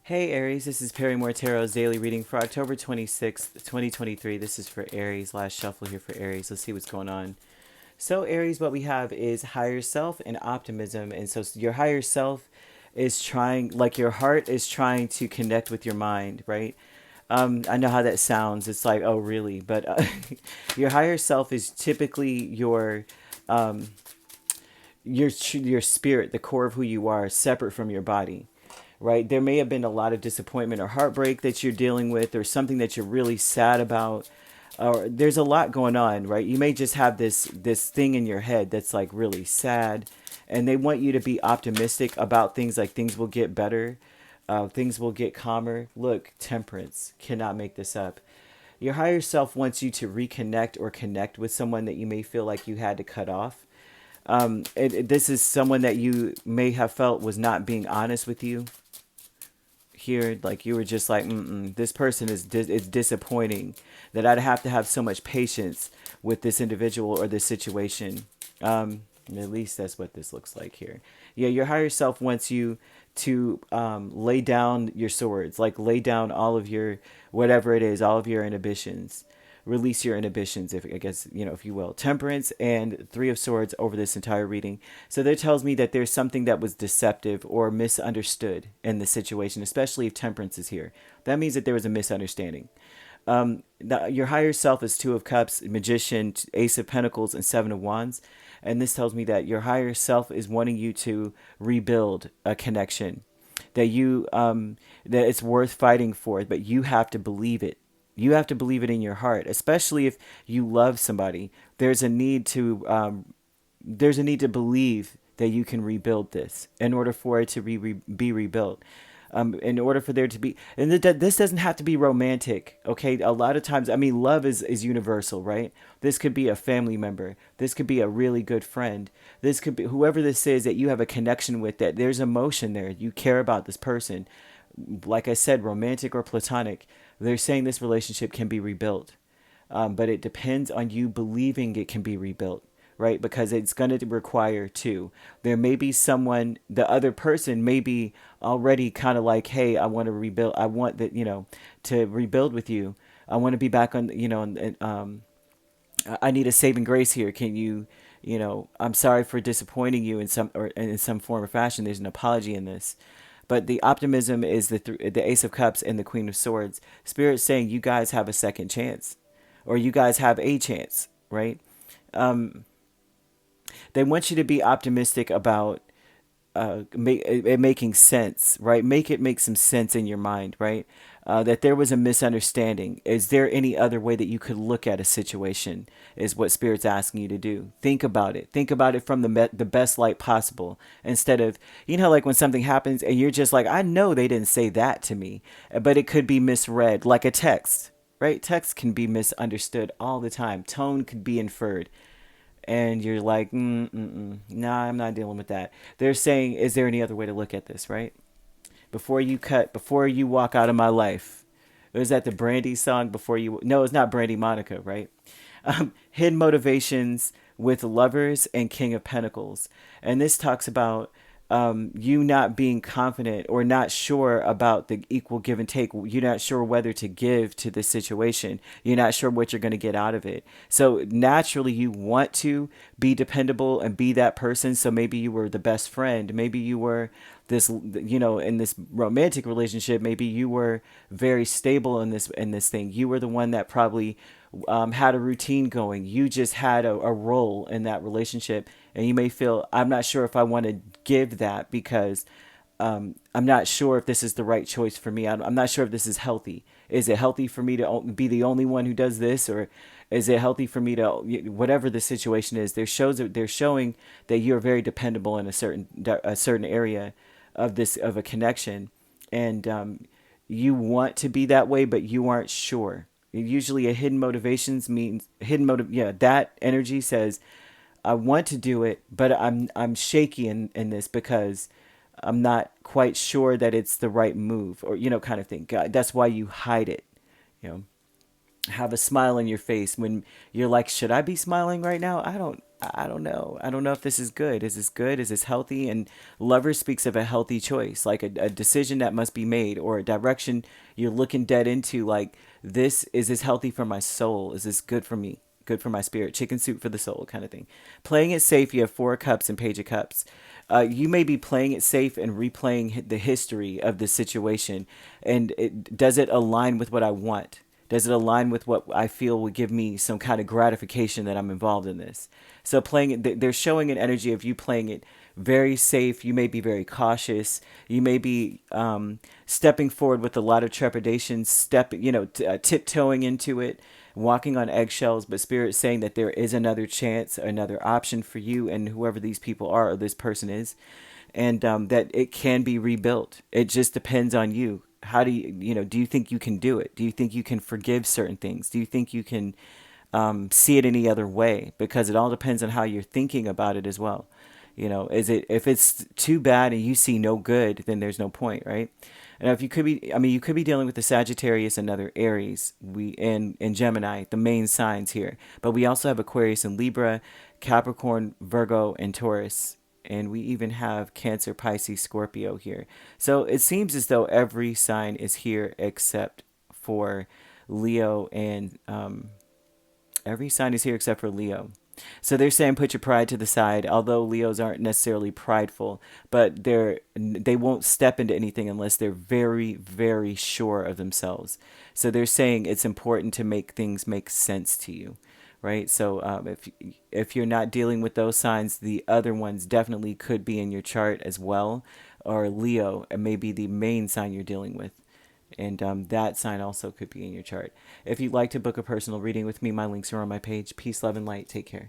Hey Aries, this is Perrymore Tarot's daily reading for October 26th, 2023. This is for Aries. Last shuffle here for Aries. Let's see what's going on. So Aries, what we have is higher self and optimism. And so your higher self is trying, like your heart is trying to connect with your mind, right? I know how that sounds. It's like, oh, really? But your higher self is typically um, your spirit, the core of who you are, separate from your body, right? There may have been a lot of disappointment or heartbreak that you're dealing with, or something that you're really sad about, or there's a lot going on, right? You may just have this thing in your head that's like really sad, and they want you to be optimistic about things, like things will get better, things will get calmer. Look, Temperance, cannot make this up. Your higher self wants you to reconnect or connect with someone that you may feel like you had to cut off. This is someone that you may have felt was not being honest with you here. Like you were just like, this person is it's disappointing that I'd have to have so much patience with this individual or this situation. At least that's what this looks like here. Yeah, your higher self wants you to lay down your swords, like lay down all of your, whatever it is, all of your inhibitions. Release your inhibitions, if I guess, if you will. Temperance and Three of Swords over this entire reading. So that tells me that there's something that was deceptive or misunderstood in the situation, especially if Temperance is here. That means that there was a misunderstanding. Your higher self is Two of Cups, Magician, Ace of Pentacles, and Seven of Wands. And this tells me that your higher self is wanting you to rebuild a connection, that that it's worth fighting for, but you have to believe it. You have to believe it in your heart, especially if you love somebody. There's a need to believe that you can rebuild this in order for it to be rebuilt. In order for there to be, and this doesn't have to be romantic, okay? A lot of times, I mean, love is universal, right? This could be a family member. This could be a really good friend. This could be whoever this is that you have a connection with, that there's emotion there. You care about this person. Like I said, romantic or platonic. They're saying this relationship can be rebuilt. But it depends on you believing it can be rebuilt, right? Because it's going to require two. There may be someone, the other person may be already kind of like, hey, I want to rebuild. I want that, to rebuild with you. I want to be back on, I need a saving grace here. Can you, I'm sorry for disappointing you in some form or fashion. There's an apology in this. But the optimism is the Ace of Cups and the Queen of Swords. Spirit's saying you guys have a second chance, or you guys have a chance, right? They want you to be optimistic about it making sense, right? Make it make some sense in your mind, right? That there was a misunderstanding. Is there any other way that you could look at a situation? Is what Spirit's asking you to do. Think about it. Think about it from the best light possible. Instead of, like when something happens and you're just like, I know they didn't say that to me, but it could be misread, like a text, right? Text can be misunderstood all the time. Tone could be inferred, and you're like, nah, I'm not dealing with that. They're saying, is there any other way to look at this, right? Before you walk out of my life. Was that the Brandy song? No, it's not Brandy Monica, right? Hidden motivations with lovers and King of Pentacles. And this talks about you not being confident or not sure about the equal give and take. You're not sure whether to give to the situation. You're not sure what you're going to get out of it. So naturally, you want to be dependable and be that person. So maybe you were the best friend. Maybe you were this, in this romantic relationship. Maybe you were very stable in this thing. You were the one that probably had a routine going. You just had a role in that relationship, and you may feel, I'm not sure if I want to give that because I'm not sure if this is the right choice for me. I'm not sure if this is healthy. Is it healthy for me to be the only one who does this, or is it healthy for me to, whatever the situation is? They're showing that you're very dependable in a certain area of a connection, and you want to be that way, but you aren't sure. Usually a hidden motivations means hidden motive. Yeah, that energy says, I want to do it, but I'm shaky in this because I'm not quite sure that it's the right move, or kind of thing. That's why you hide it, you know. have a smile on your face when you're like, should I be smiling right now? I don't know. I don't know if this is good. Is this good? Is this healthy? And Lover speaks of a healthy choice, like a decision that must be made, or a direction you're looking dead into. Like, is this healthy for my soul? Is this good for me? Good for my spirit? Chicken soup for the soul, kind of thing. Playing it safe, you have Four of Cups and Page of Cups. You may be playing it safe and replaying the history of the situation. And does it align with what I want? Does it align with what I feel would give me some kind of gratification that I'm involved in this? So playing it, they're showing an energy of you playing it very safe. You may be very cautious. You may be stepping forward with a lot of trepidation, tiptoeing into it, walking on eggshells. But Spirit saying that there is another chance, another option for you and whoever these people are or this person is, and that it can be rebuilt. It just depends on you. How do you think you can do it? Do you think you can forgive certain things? Do you think you can see it any other way? Because it all depends on how you're thinking about it as well. If it's too bad and you see no good, then there's no point, right? And if you could be dealing with the Sagittarius and other Aries, and Gemini, the main signs here. But we also have Aquarius and Libra, Capricorn, Virgo, and Taurus. And we even have Cancer, Pisces, Scorpio here. So it seems as though every sign is here except for Leo, and every sign is here except for Leo. So they're saying put your pride to the side, although Leos aren't necessarily prideful, but they won't step into anything unless they're very, very sure of themselves. So they're saying it's important to make things make sense to you, right? So if you're not dealing with those signs, the other ones definitely could be in your chart as well, or Leo, and maybe the main sign you're dealing with. And that sign also could be in your chart. If you'd like to book a personal reading with me, my links are on my page. Peace, love, and light. Take care.